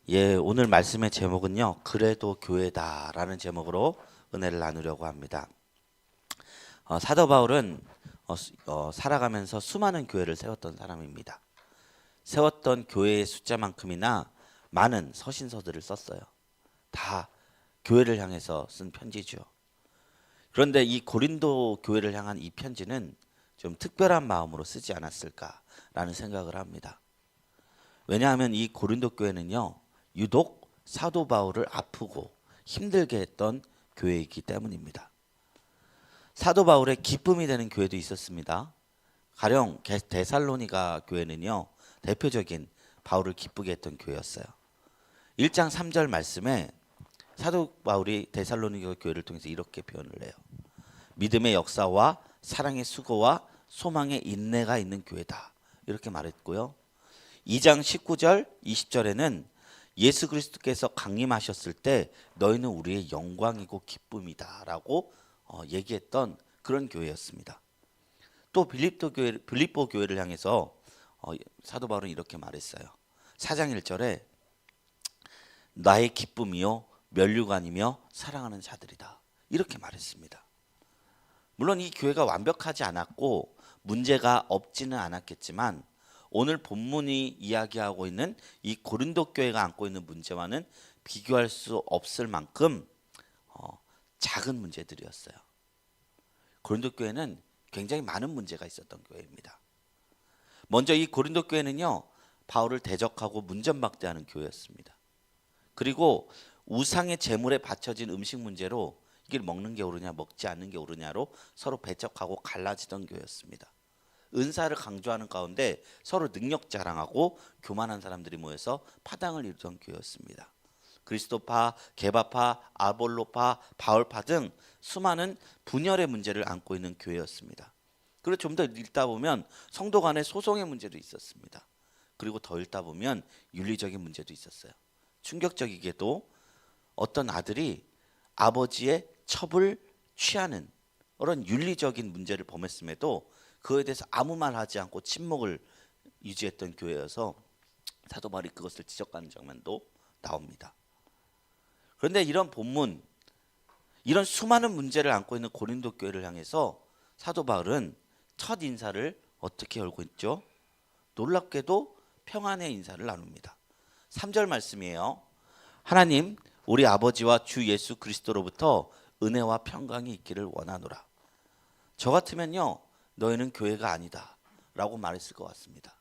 예, 오늘 말씀의 제목은요, 그래도 교회다라는 제목으로 은혜를 나누려고 합니다. 사도 바울은 살아가면서 수많은 교회를 세웠던 사람입니다. 세웠던 교회의 숫자만큼이나 많은 서신서들을 썼어요. 다 교회를 향해서 쓴 편지죠. 그런데 이 고린도 교회를 향한 이 편지는 좀 특별한 마음으로 쓰지 않았을까라는 생각을 합니다. 왜냐하면 이 고린도 교회는요, 유독 사도 바울을 아프고 힘들게 했던 교회이기 때문입니다. 사도 바울의 기쁨이 되는 교회도 있었습니다. 가령 데살로니가 교회는요, 대표적인 바울을 기쁘게 했던 교회였어요. 1장 3절 말씀에 사도 바울이 데살로니가 교회를 통해서 이렇게 표현을 해요. 믿음의 역사와 사랑의 수고와 소망의 인내가 있는 교회다. 이렇게 말했고요. 2장 19절 20절에는 예수 그리스도께서 강림하셨을 때 너희는 우리의 영광이고 기쁨이다 라고 얘기했던 그런 교회였습니다. 또 빌립보 교회를 향해서 사도 바울은 이렇게 말했어요. 4장 1절에 나의 기쁨이요 면류관이며 사랑하는 자들이다 이렇게 말했습니다. 물론 이 교회가 완벽하지 않았고 문제가 없지는 않았겠지만 오늘 본문이 이야기하고 있는 이 고린도 교회가 안고 있는 문제와는 비교할 수 없을 만큼 작은 문제들이었어요. 고린도 교회는 굉장히 많은 문제가 있었던 교회입니다. 먼저 이 고린도 교회는요, 바울을 대적하고 문전박대하는 교회였습니다. 그리고 우상의 제물에 바쳐진 음식 문제로 이걸 먹는 게 옳으냐 먹지 않는 게 옳으냐로 서로 배척하고 갈라지던 교회였습니다. 은사를 강조하는 가운데 서로 능력 자랑하고 교만한 사람들이 모여서 파당을 이루던 교회였습니다. 그리스도파, 게바파, 아볼로파, 바울파 등 수많은 분열의 문제를 안고 있는 교회였습니다. 그리고 좀 더 읽다 보면 성도 간의 소송의 문제도 있었습니다. 그리고 더 읽다 보면 윤리적인 문제도 있었어요. 충격적이게도 어떤 아들이 아버지의 첩을 취하는 그런 윤리적인 문제를 범했음에도 그에 대해서 아무 말 하지 않고 침묵을 유지했던 교회여서 사도 바울이 그것을 지적하는 장면도 나옵니다. 그런데 이런 본문, 이런 수많은 문제를 안고 있는 고린도 교회를 향해서 사도 바울은 첫 인사를 어떻게 열고 있죠? 놀랍게도 평안의 인사를 나눕니다. 3절 말씀이에요. 하나님 우리 아버지와 주 예수 그리스도로부터 은혜와 평강이 있기를 원하노라. 저 같으면요, 너희는 교회가 아니다 라고 말했을 것 같습니다.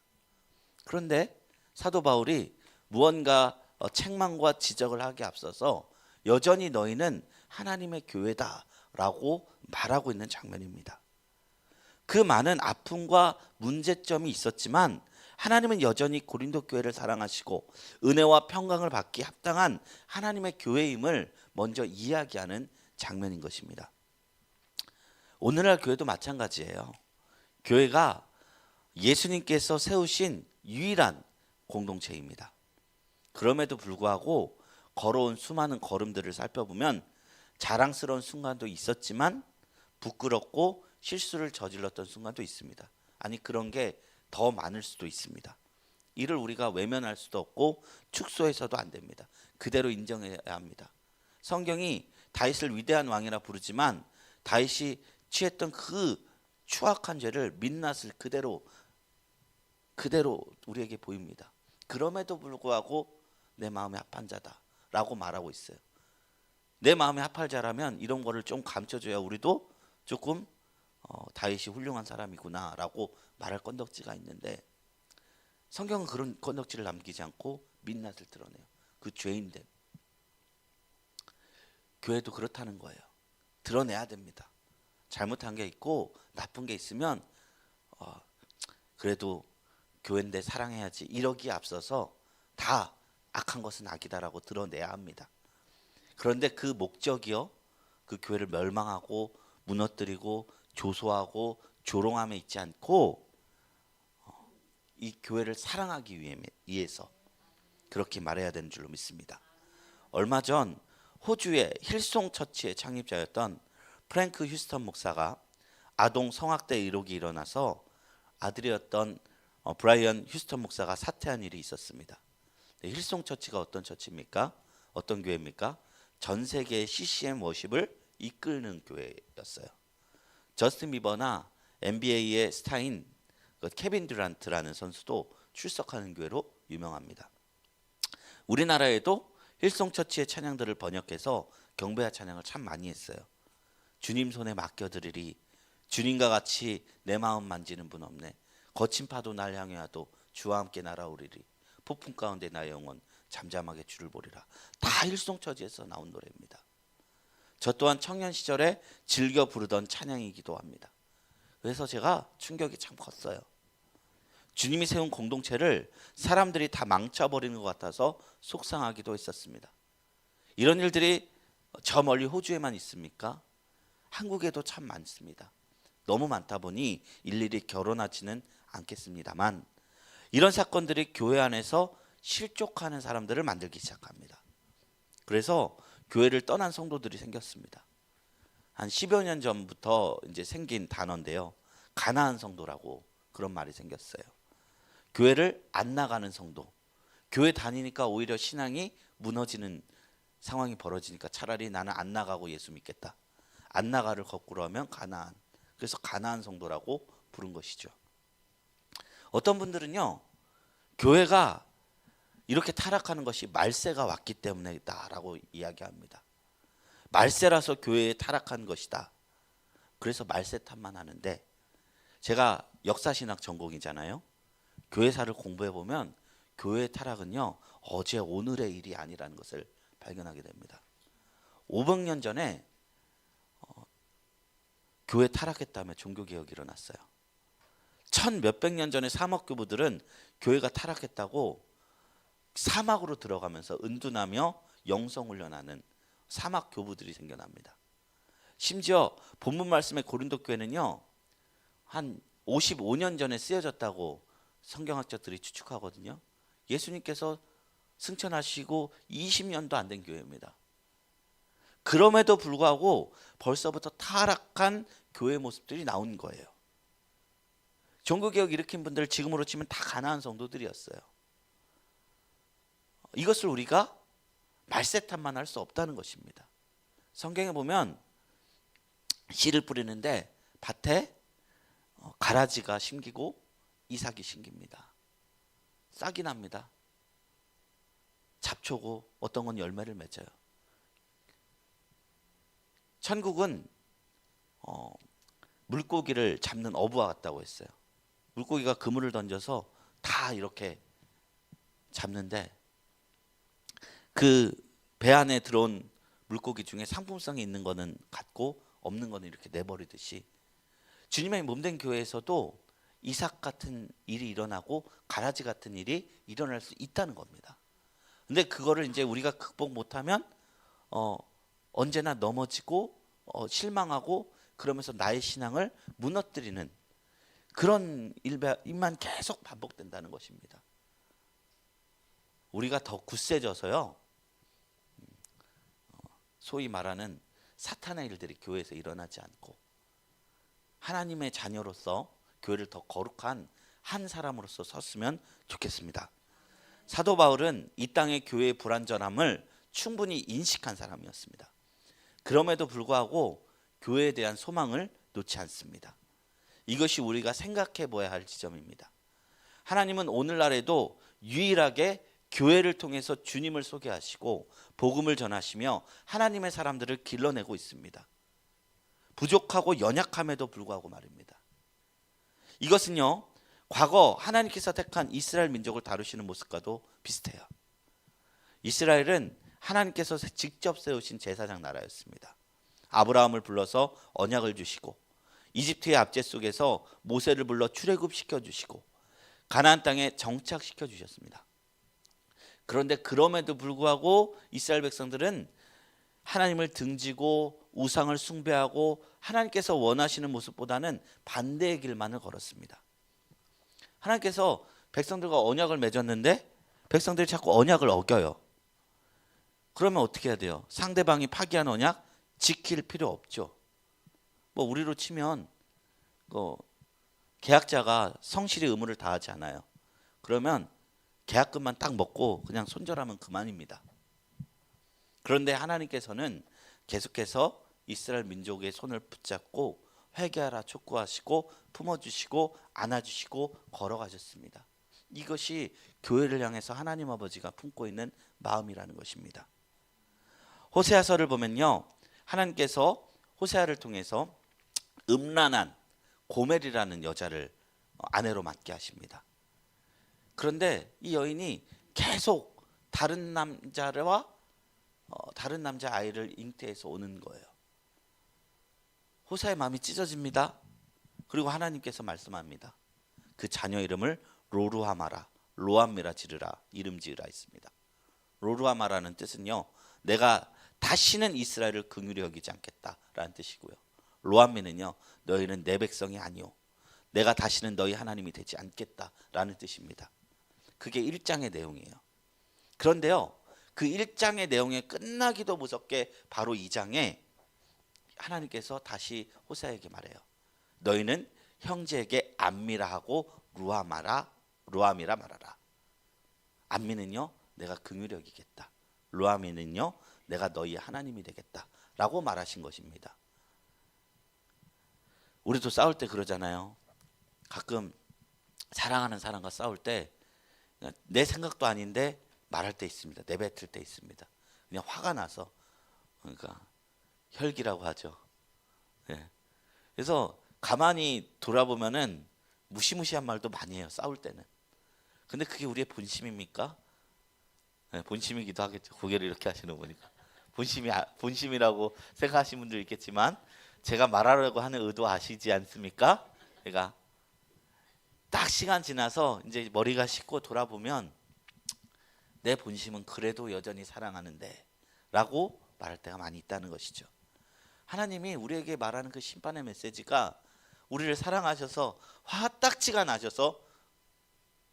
그런데 사도 바울이 무언가 책망과 지적을 하기 앞서서 여전히 너희는 하나님의 교회다 라고 말하고 있는 장면입니다. 그 많은 아픔과 문제점이 있었지만 하나님은 여전히 고린도 교회를 사랑하시고 은혜와 평강을 받기 합당한 하나님의 교회임을 먼저 이야기하는 장면인 것입니다. 오늘날 교회도 마찬가지예요. 교회가 예수님께서 세우신 유일한 공동체입니다. 그럼에도 불구하고 걸어온 수많은 걸음들을 살펴보면 자랑스러운 순간도 있었지만 부끄럽고 실수를 저질렀던 순간도 있습니다. 아니 그런 게 더 많을 수도 있습니다. 이를 우리가 외면할 수도 없고 축소해서도 안 됩니다. 그대로 인정해야 합니다. 성경이 다윗을 위대한 왕이라 부르지만 다윗이 취했던 그 추악한 죄를 민낯을 그대로 우리에게 보입니다. 그럼에도 불구하고 내 마음에 합한 자다라고 말하고 있어요. 내 마음에 합할 자라면 이런 거를 좀 감춰줘야 우리도 조금 다윗이 훌륭한 사람이구나라고 말할 건덕지가 있는데 성경은 그런 건덕지를 남기지 않고 민낯을 드러내요. 그 죄인됨. 교회도 그렇다는 거예요. 드러내야 됩니다. 잘못한 게 있고 나쁜 게 있으면 그래도 교회인데 사랑해야지 이러기에 앞서서 다 악한 것은 악이다라고 드러내야 합니다. 그런데 그 목적이요, 그 교회를 멸망하고 무너뜨리고 조소하고 조롱함에 있지 않고 이 교회를 사랑하기 위해서 그렇게 말해야 되는 줄로 믿습니다. 얼마 전 호주의 힐송 처치의 창립자였던 프랭크 휴스턴 목사가 아동 성학대 의혹이 일어나서 아들이었던 브라이언 휴스턴 목사가 사퇴한 일이 있었습니다. 힐송처치가 어떤 처치입니까? 어떤 교회입니까? 전 세계의 CCM 워십을 이끄는 교회였어요. 저스틴 비버나 NBA의 스타인 케빈 듀란트라는 선수도 출석하는 교회로 유명합니다. 우리나라에도 힐송처치의 찬양들을 번역해서 경배와 찬양을 참 많이 했어요. 주님 손에 맡겨드리리, 주님과 같이 내 마음 만지는 분 없네, 거친 파도 날 향해 와도 주와 함께 날아오리리, 폭풍 가운데 나의 영혼 잠잠하게 주를 보리라. 다 힐송처치에서 나온 노래입니다. 저 또한 청년 시절에 즐겨 부르던 찬양이기도 합니다. 그래서 제가 충격이 참 컸어요. 주님이 세운 공동체를 사람들이 다 망쳐버리는 것 같아서 속상하기도 했었습니다. 이런 일들이 저 멀리 호주에만 있습니까? 한국에도 참 많습니다. 너무 많다 보니 일일이 결혼하지는 않겠습니다만, 이런 사건들이 교회 안에서 실족하는 사람들을 만들기 시작합니다. 그래서 교회를 떠난 성도들이 생겼습니다. 한 10여 년 전부터 이제 생긴 단어인데요. 가나안 성도라고 그런 말이 생겼어요. 교회를 안 나가는 성도. 교회 다니니까 오히려 신앙이 무너지는 상황이 벌어지니까 차라리 나는 안 나가고 예수 믿겠다. 안 나가를 거꾸로 하면 가나안. 그래서 가나안 성도라고 부른 것이죠. 어떤 분들은요, 교회가 이렇게 타락하는 것이 말세가 왔기 때문이다라고 이야기합니다. 말세라서 교회에 타락한 것이다. 그래서 말세 탓만 하는데, 제가 역사신학 전공이잖아요. 교회사를 공부해 보면 교회의 타락은요, 어제 오늘의 일이 아니라는 것을 발견하게 됩니다. 500년 전에 교회 타락했다며 종교개혁이 일어났어요. 1000몇백 년 전에 사막교부들은 교회가 타락했다고 사막으로 들어가면서 은둔하며 영성훈련하는 사막교부들이 생겨납니다. 심지어 본문 말씀의 고린도 교회는요, 한 55년 전에 쓰여졌다고 성경학자들이 추측하거든요. 예수님께서 승천하시고 20년도 안 된 교회입니다. 그럼에도 불구하고 벌써부터 타락한 교회 모습들이 나온 거예요. 종교개혁 일으킨 분들 지금으로 치면 다 가나안 성도들이었어요. 이것을 우리가 말세 탓만 할 수 없다는 것입니다. 성경에 보면 씨를 뿌리는데 밭에 가라지가 심기고 이삭이 심깁니다. 싹이 납니다. 잡초고 어떤 건 열매를 맺어요. 천국은 물고기를 잡는 어부와 같다고 했어요. 물고기가 그물을 던져서 다 이렇게 잡는데, 그 배 안에 들어온 물고기 중에 상품성이 있는 거는 갖고 없는 거는 이렇게 내버리듯이, 주님의 몸된 교회에서도 이삭 같은 일이 일어나고 가라지 같은 일이 일어날 수 있다는 겁니다. 근데 그거를 이제 우리가 극복 못하면 언제나 넘어지고 실망하고 그러면서 나의 신앙을 무너뜨리는 그런 일만 계속 반복된다는 것입니다. 우리가 더 굳세져서요, 소위 말하는 사탄의 일들이 교회에서 일어나지 않고 하나님의 자녀로서 교회를 더 거룩한 한 사람으로서 섰으면 좋겠습니다. 사도 바울은 이 땅의 교회의 불완전함을 충분히 인식한 사람이었습니다. 그럼에도 불구하고 교회에 대한 소망을 놓지 않습니다. 이것이 우리가 생각해 보아야 할 지점입니다. 하나님은 오늘날에도 유일하게 교회를 통해서 주님을 소개하시고 복음을 전하시며 하나님의 사람들을 길러내고 있습니다. 부족하고 연약함에도 불구하고 말입니다. 이것은요, 과거 하나님께서 택한 이스라엘 민족을 다루시는 모습과도 비슷해요. 이스라엘은 하나님께서 직접 세우신 제사장 나라였습니다. 아브라함을 불러서 언약을 주시고 이집트의 압제 속에서 모세를 불러 출애굽시켜 주시고 가나안 땅에 정착시켜 주셨습니다. 그런데 그럼에도 불구하고 이스라엘 백성들은 하나님을 등지고 우상을 숭배하고 하나님께서 원하시는 모습보다는 반대의 길만을 걸었습니다. 하나님께서 백성들과 언약을 맺었는데 백성들이 자꾸 언약을 어겨요. 그러면 어떻게 해야 돼요? 상대방이 파기한 언약 지킬 필요 없죠. 뭐 우리로 치면 계약자가 성실히 의무를 다하지 않아요. 그러면 계약금만 딱 먹고 그냥 손절하면 그만입니다. 그런데 하나님께서는 계속해서 이스라엘 민족의 손을 붙잡고 회개하라 촉구하시고 품어주시고 안아주시고 걸어가셨습니다. 이것이 교회를 향해서 하나님 아버지가 품고 있는 마음이라는 것입니다. 호세아서를 보면요, 하나님께서 호세아를 통해서 음란한 고멜이라는 여자를 아내로 맡게 하십니다. 그런데 이 여인이 계속 다른 남자와 다른 남자 아이를 잉태해서 오는 거예요. 호세아의 마음이 찢어집니다. 그리고 하나님께서 말씀합니다. 그 자녀 이름을 로루하마라, 로암미라 지르라, 이름 지으라 했습니다. 로루하마라는 뜻은요, 내가 다시는 이스라엘을 긍휼히 여기지 않겠다라는 뜻이고요. 로암미는요, 너희는 내 백성이 아니오, 내가 다시는 너희 하나님이 되지 않겠다라는 뜻입니다. 그게 1장의 내용이에요. 그런데요, 그 1장의 내용이 끝나기도 무섭게 바로 2장에 하나님께서 다시 호세아에게 말해요. 너희는 형제에게 암미라 하고 루암이라 말하라. 암미는요, 내가 긍휼히 여기겠다. 루암이는요, 내가 너희의 하나님이 되겠다 라고 말하신 것입니다. 우리도 싸울 때 그러잖아요. 가끔 사랑하는 사람과 싸울 때 내 생각도 아닌데 말할 때 있습니다. 내뱉을 때 있습니다. 그냥 화가 나서, 그러니까 혈기라고 하죠. 네. 그래서 가만히 돌아보면은 무시무시한 말도 많이 해요, 싸울 때는. 근데 그게 우리의 본심입니까? 네, 본심이기도 하겠죠. 고개를 이렇게 하시는 거 보니까 본심이라고 생각하시는 분들 있겠지만, 제가 말하려고 하는 의도 아시지 않습니까? 그러니까 딱 시간 지나서 이제 머리가 식고 돌아보면 내 본심은 그래도 여전히 사랑하는데 라고 말할 때가 많이 있다는 것이죠. 하나님이 우리에게 말하는 그 심판의 메시지가 우리를 사랑하셔서 화딱지가 나셔서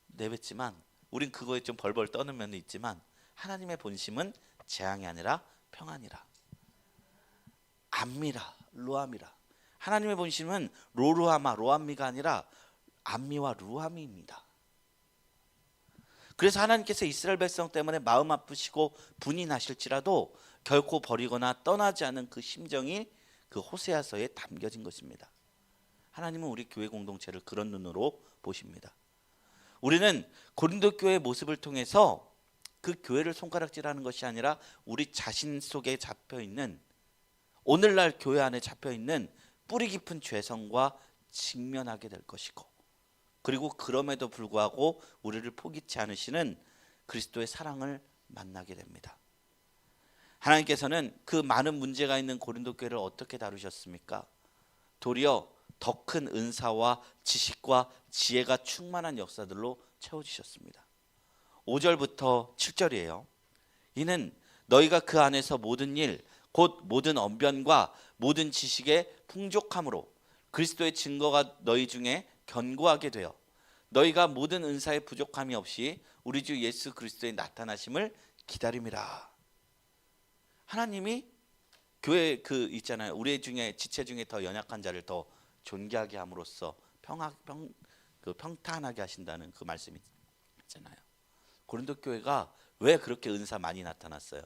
내뱉지만, 우린 그거에 좀 벌벌 떠는 면도 있지만, 하나님의 본심은 재앙이 아니라 평안이라. 암미라, 루암이라. 하나님의 본심은 로루하마, 로암미가 아니라 암미와 루암미입니다. 그래서 하나님께서 이스라엘 백성 때문에 마음 아프시고 분이 나실지라도 결코 버리거나 떠나지 않은 그 심정이 그 호세아서에 담겨진 것입니다. 하나님은 우리 교회 공동체를 그런 눈으로 보십니다. 우리는 고린도 교회의 모습을 통해서 그 교회를 손가락질하는 것이 아니라 우리 자신 속에 잡혀있는, 오늘날 교회 안에 잡혀있는 뿌리 깊은 죄성과 직면하게 될 것이고, 그리고 그럼에도 불구하고 우리를 포기치 않으시는 그리스도의 사랑을 만나게 됩니다. 하나님께서는 그 많은 문제가 있는 고린도 교회를 어떻게 다루셨습니까? 도리어 더 큰 은사와 지식과 지혜가 충만한 역사들로 채워주셨습니다. 5절부터 7절이에요. 이는 너희가 그 안에서 모든 일 곧 모든 언변과 모든 지식의 풍족함으로 그리스도의 증거가 너희 중에 견고하게 되어 너희가 모든 은사의 부족함이 없이 우리 주 예수 그리스도의 나타나심을 기다림이라. 하나님이 교회 그 있잖아요, 우리 중에 지체 중에 더 연약한 자를 더 존귀하게 함으로써 평탄하게 하신다는 그 말씀이 있잖아요. 고린도 교회가 왜 그렇게 은사 많이 나타났어요?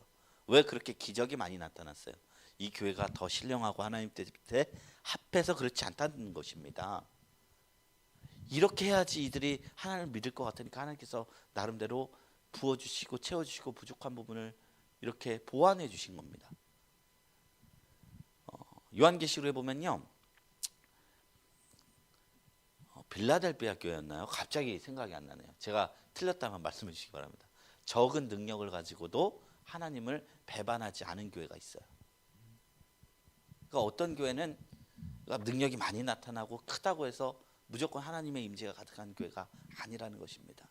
왜 그렇게 기적이 많이 나타났어요? 이 교회가 더 신령하고 하나님 뜻에 합해서 그렇지 않다는 것입니다. 이렇게 해야지 이들이 하나님을 믿을 것 같으니까 하나님께서 나름대로 부어주시고 채워주시고 부족한 부분을 이렇게 보완해 주신 겁니다. 요한계시록에 보면요, 빌라델비아 교회였나요? 갑자기 생각이 안 나네요. 제가 틀렸다면 말씀해 주시기 바랍니다. 적은 능력을 가지고도 하나님을 배반하지 않은 교회가 있어요. 그러니까 어떤 교회는 능력이 많이 나타나고 크다고 해서 무조건 하나님의 임재가 가득한 교회가 아니라는 것입니다.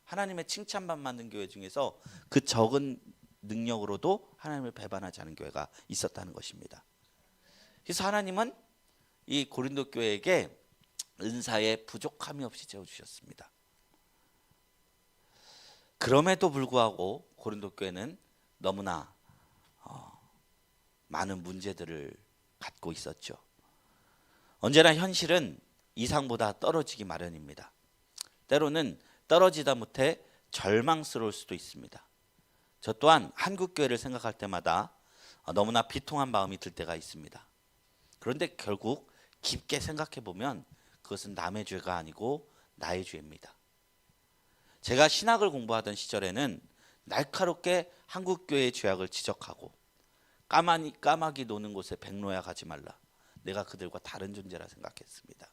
하나님의 칭찬만 받는 교회 중에서 그 적은 능력으로도 하나님을 배반하지 않은 교회가 있었다는 것입니다. 그래서 하나님은 이 고린도 교회에게 은사에 부족함이 없이 채워주셨습니다. 그럼에도 불구하고 고린도 교회는 너무나 많은 문제들을 갖고 있었죠. 언제나 현실은 이상보다 떨어지기 마련입니다. 때로는 떨어지다 못해 절망스러울 수도 있습니다. 저 또한 한국 교회를 생각할 때마다 너무나 비통한 마음이 들 때가 있습니다. 그런데 결국 깊게 생각해 보면 그것은 남의 죄가 아니고 나의 죄입니다. 제가 신학을 공부하던 시절에는 날카롭게 한국 교회의 죄악을 지적하고 까마귀 노는 곳에 백로야 가지 말라. 내가 그들과 다른 존재라 생각했습니다.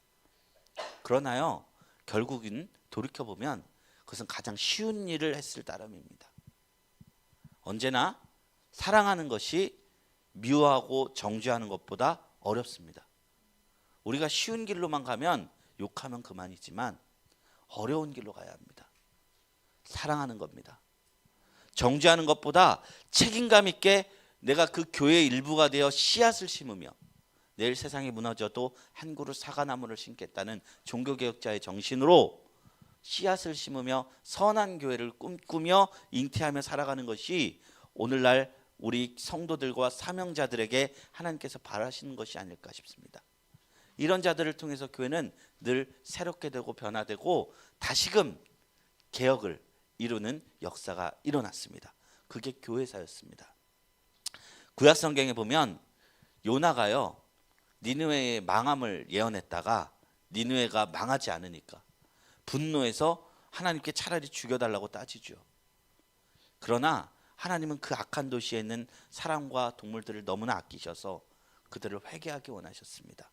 그러나요, 결국은 돌이켜 보면 그것은 가장 쉬운 일을 했을 따름입니다. 언제나 사랑하는 것이 미워하고 정죄하는 것보다 어렵습니다. 우리가 쉬운 길로만 가면 욕하면 그만이지만 어려운 길로 가야 합니다. 사랑하는 겁니다. 정죄하는 것보다 책임감 있게 내가 그 교회의 일부가 되어 씨앗을 심으며 내일 세상이 무너져도 한 그루 사과나무를 심겠다는 종교개혁자의 정신으로 씨앗을 심으며 선한 교회를 꿈꾸며 잉태하며 살아가는 것이 오늘날 우리 성도들과 사명자들에게 하나님께서 바라시는 것이 아닐까 싶습니다. 이런 자들을 통해서 교회는 늘 새롭게 되고 변화되고 다시금 개혁을 이루는 역사가 일어났습니다. 그게 교회사였습니다. 구약 성경에 보면 요나가요, 니느웨의 망함을 예언했다가 니느웨가 망하지 않으니까 분노해서 하나님께 차라리 죽여달라고 따지죠. 그러나 하나님은 그 악한 도시에 있는 사람과 동물들을 너무나 아끼셔서 그들을 회개하기 원하셨습니다.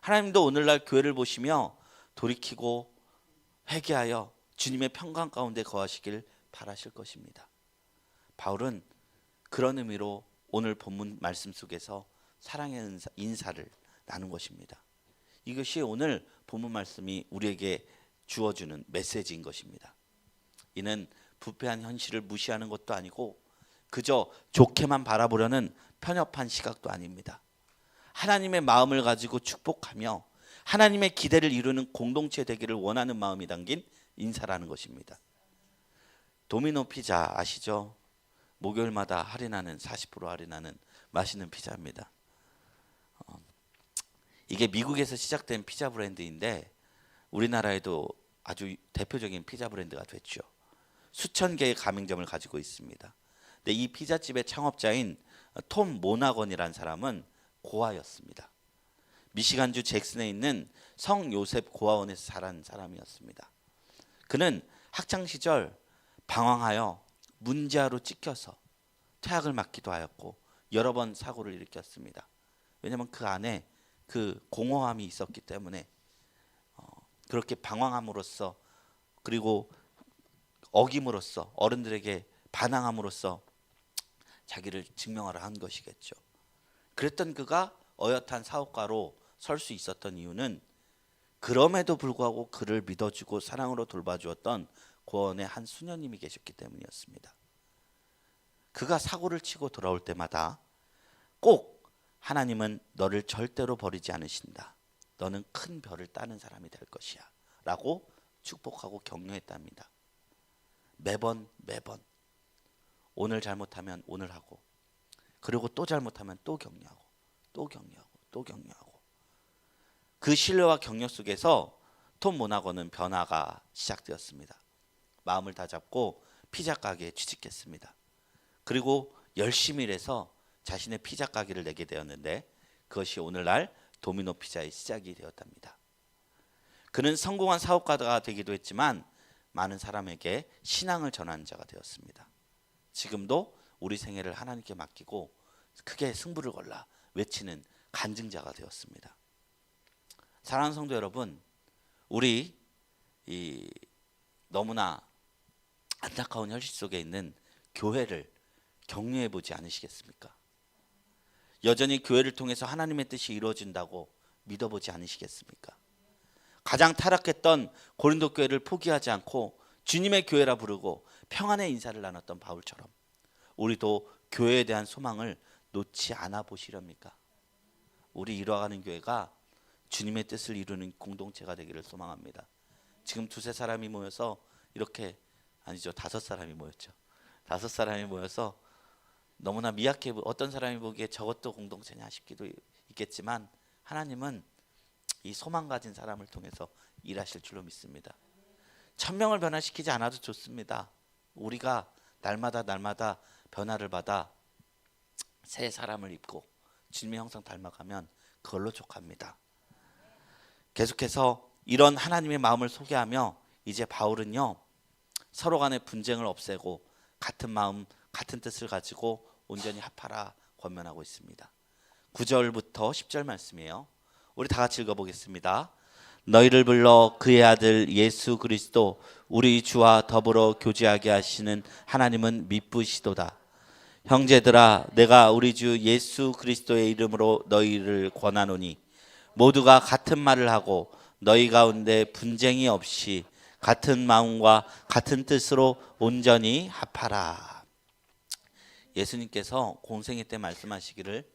하나님도 오늘날 교회를 보시며 돌이키고 회개하여 주님의 평강 가운데 거하시길 바라실 것입니다. 바울은 그런 의미로 오늘 본문 말씀 속에서 사랑의 인사를 나눈 것입니다. 이것이 오늘 본문 말씀이 우리에게 주어주는 메시지인 것입니다. 이는 부패한 현실을 무시하는 것도 아니고 그저 좋게만 바라보려는 편협한 시각도 아닙니다. 하나님의 마음을 가지고 축복하며 하나님의 기대를 이루는 공동체 되기를 원하는 마음이 담긴 인사라는 것입니다. 도미노 피자 아시죠? 목요일마다 할인하는 40% 할인하는 맛있는 피자입니다. 이게 미국에서 시작된 피자 브랜드인데 우리나라에도 아주 대표적인 피자 브랜드가 됐죠. 수천 개의 가맹점을 가지고 있습니다. 근데 이 피자집의 창업자인 톰 모나건이라는 사람은 고아였습니다. 미시간주 잭슨에 있는 성 요셉 고아원에서 자란 사람이었습니다. 그는 학창 시절 방황하여 문제아로 찍혀서 퇴학을 맞기도 하였고 여러 번 사고를 일으켰습니다. 왜냐하면 그 안에 그 공허함이 있었기 때문에 그렇게 방황함으로써 그리고 어김으로써 어른들에게 반항함으로써 자기를 증명하려 한 것이겠죠. 그랬던 그가 어엿한 사업가로 설 수 있었던 이유는 그럼에도 불구하고 그를 믿어주고 사랑으로 돌봐주었던 고원의 한 수녀님이 계셨기 때문이었습니다. 그가 사고를 치고 돌아올 때마다 꼭 하나님은 너를 절대로 버리지 않으신다. 너는 큰 별을 따는 사람이 될 것이야 라고 축복하고 격려했답니다. 매번 오늘 잘못하면 오늘 하고 그리고 또 잘못하면 또 격려하고 또 격려하고 또 격려하고 그 신뢰와 격려 속에서 톰 모나건은 변화가 시작되었습니다. 마음을 다잡고 피자 가게에 취직했습니다. 그리고 열심히 일해서 자신의 피자 가게를 내게 되었는데 그것이 오늘날 도미노 피자의 시작이 되었답니다. 그는 성공한 사업가가 되기도 했지만 많은 사람에게 신앙을 전하는 자가 되었습니다. 지금도 우리 생애를 하나님께 맡기고 크게 승부를 걸라 외치는 간증자가 되었습니다. 사랑하는 성도 여러분, 우리 너무나 안타까운 현실 속에 있는 교회를 격려해 보지 않으시겠습니까? 여전히 교회를 통해서 하나님의 뜻이 이루어진다고 믿어보지 않으시겠습니까? 가장 타락했던 고린도 교회를 포기하지 않고 주님의 교회라 부르고 평안의 인사를 나눴던 바울처럼 우리도 교회에 대한 소망을 놓지 않아 보시렵니까? 우리 이뤄가는 교회가 주님의 뜻을 이루는 공동체가 되기를 소망합니다. 지금 두세 사람이 모여서 이렇게 아니죠, 5사람이 모였죠. 5사람이 모여서 너무나 미약해 어떤 사람이 보기에 저것도 공동체냐 싶기도 있겠지만 하나님은 이 소망 가진 사람을 통해서 일하실 줄로 믿습니다. 천명을 변화시키지 않아도 좋습니다. 우리가 날마다 변화를 받아 새 사람을 입고 주님의 형상 닮아가면 그걸로 족합니다. 계속해서 이런 하나님의 마음을 소개하며 이제 바울은요, 서로 간의 분쟁을 없애고 같은 마음 같은 뜻을 가지고 온전히 합하라 권면하고 있습니다. 9절부터 10절 말씀이에요. 우리 다 같이 읽어보겠습니다. 너희를 불러 그의 아들 예수 그리스도 우리 주와 더불어 교제하게 하시는 하나님은 미쁘시도다. 형제들아, 내가 우리 주 예수 그리스도의 이름으로 너희를 권하노니 모두가 같은 말을 하고 너희 가운데 분쟁이 없이 같은 마음과 같은 뜻으로 온전히 합하라. 예수님께서 공생애 때 말씀하시기를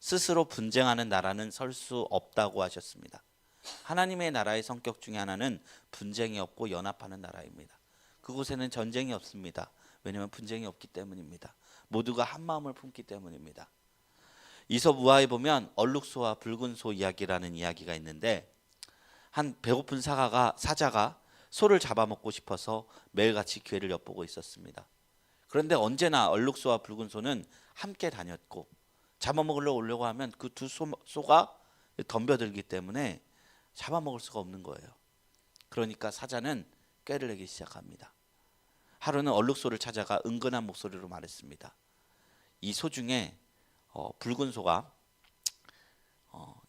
스스로 분쟁하는 나라는 설 수 없다고 하셨습니다. 하나님의 나라의 성격 중에 하나는 분쟁이 없고 연합하는 나라입니다. 그곳에는 전쟁이 없습니다. 왜냐하면 분쟁이 없기 때문입니다. 모두가 한 마음을 품기 때문입니다. 이솝 우화에 보면 얼룩소와 붉은 소 이야기라는 이야기가 있는데, 한 배고픈 사자가 소를 잡아먹고 싶어서 매일같이 기회를 엿보고 있었습니다. 그런데 언제나 얼룩소와 붉은 소는 함께 다녔고 잡아먹으려 오려고 하면 그 두 소가 덤벼들기 때문에 잡아먹을 수가 없는 거예요. 그러니까 사자는 꾀를 내기 시작합니다. 하루는 얼룩소를 찾아가 은근한 목소리로 말했습니다. 이 소 중에 붉은 소가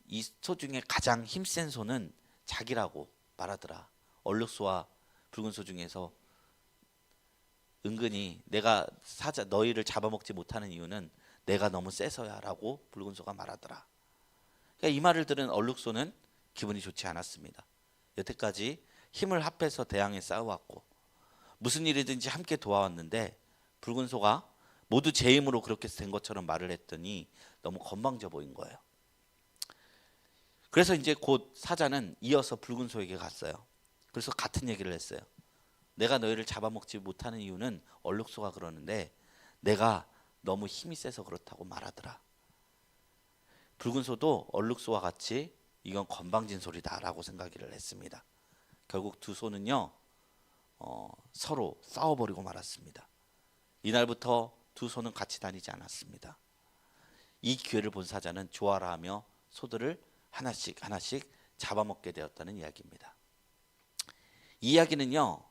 이 소 중에 가장 힘센 소는 자기라고 말하더라. 얼룩소와 붉은 소 중에서 은근히 내가 너희를 잡아먹지 못하는 이유는 내가 너무 세서야 라고 붉은 소가 말하더라. 그러니까 이 말을 들은 얼룩소는 기분이 좋지 않았습니다. 여태까지 힘을 합해서 대항해 싸워왔고 무슨 일이든지 함께 도와왔는데 붉은 소가 모두 제 힘으로 그렇게 된 것처럼 말을 했더니 너무 건방져 보인 거예요. 그래서 이제 곧 사자는 이어서 붉은 소에게 갔어요. 그래서 같은 얘기를 했어요. 내가 너희를 잡아먹지 못하는 이유는 얼룩소가 그러는데 내가 너무 힘이 세서 그렇다고 말하더라. 붉은 소도 얼룩소와 같이 이건 건방진 소리다라고 생각을 했습니다. 결국 두 소는요 서로 싸워버리고 말았습니다. 이날부터 두 소는 같이 다니지 않았습니다. 이 기회를 본 사자는 좋아라 하며 소들을 하나씩 잡아먹게 되었다는 이야기입니다. 이 이야기는요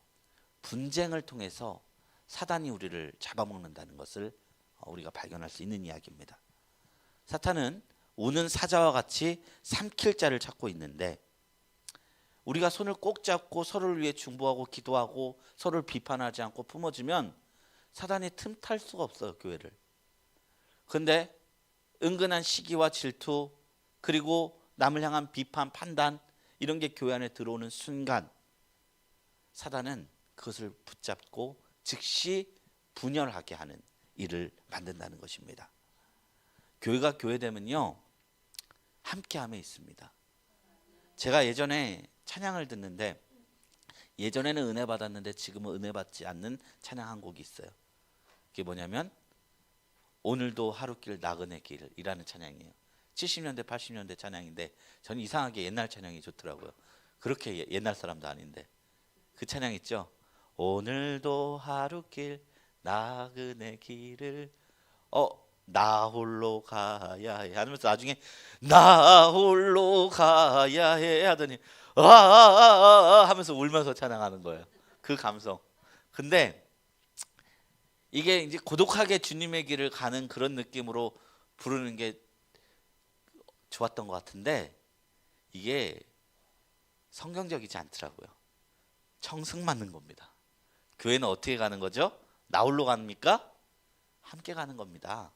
분쟁을 통해서 사단이 우리를 잡아먹는다는 것을 우리가 발견할 수 있는 이야기입니다. 사탄은 우는 사자와 같이 삼킬 자를 찾고 있는데 우리가 손을 꼭 잡고 서로를 위해 중보하고 기도하고 서로를 비판하지 않고 품어주면 사단이 틈탈 수가 없어요, 교회를. 그런데 은근한 시기와 질투 그리고 남을 향한 비판, 판단 이런 게 교회 안에 들어오는 순간 사단은 그것을 붙잡고 즉시 분열하게 하는 일을 만든다는 것입니다. 교회가 교회되면요 함께함에 있습니다. 제가 예전에 찬양을 듣는데 예전에는 은혜 받았는데 지금은 은혜 받지 않는 찬양 한 곡이 있어요. 그게 뭐냐면 오늘도 하루길 나그네 길이라는 찬양이에요. 70년대 80년대 찬양인데 저는 이상하게 옛날 찬양이 좋더라고요. 그렇게 옛날 사람도 아닌데 그 찬양 있죠. 오늘도 하루길 나그네 길을 나 홀로 가야 해 하면서 나중에 나 홀로 가야 해 하더니 하면서 울면서 찬양하는 거예요. 그 감성. 근데 이게 이제 고독하게 주님의 길을 가는 그런 느낌으로 부르는 게 좋았던 것 같은데 이게 성경적이지 않더라고요. 청승 맞는 겁니다. 교회는 어떻게 가는 거죠? 나 홀로 갑니까? 함께 가는 겁니다.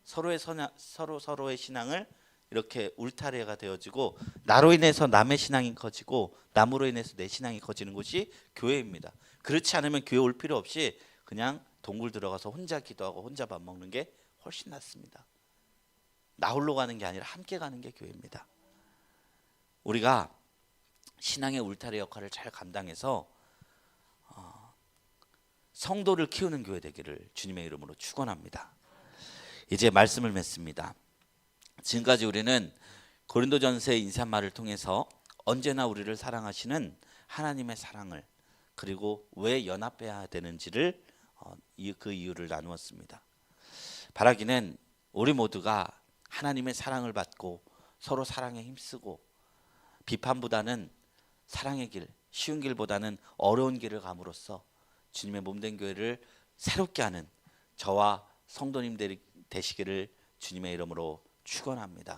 서로의 신앙을 이렇게 울타리가 되어지고 나로 인해서 남의 신앙이 커지고 남으로 인해서 내 신앙이 커지는 곳이 교회입니다. 그렇지 않으면 교회 올 필요 없이 그냥 동굴 들어가서 혼자 기도하고 혼자 밥 먹는 게 훨씬 낫습니다. 나 홀로 가는 게 아니라 함께 가는 게 교회입니다. 우리가 신앙의 울타리 역할을 잘 감당해서 성도를 키우는 교회 되기를 주님의 이름으로 축원합니다. 이제 말씀을 맺습니다. 지금까지 우리는 고린도전서의 인사말을 통해서 언제나 우리를 사랑하시는 하나님의 사랑을 그리고 왜 연합해야 되는지를 그 이유를 나누었습니다. 바라기는 우리 모두가 하나님의 사랑을 받고 서로 사랑에 힘쓰고 비판보다는 사랑의 길, 쉬운 길보다는 어려운 길을 감으로써 주님의 몸된 교회를 새롭게 하는 저와 성도님 되시기를 주님의 이름으로 축원합니다.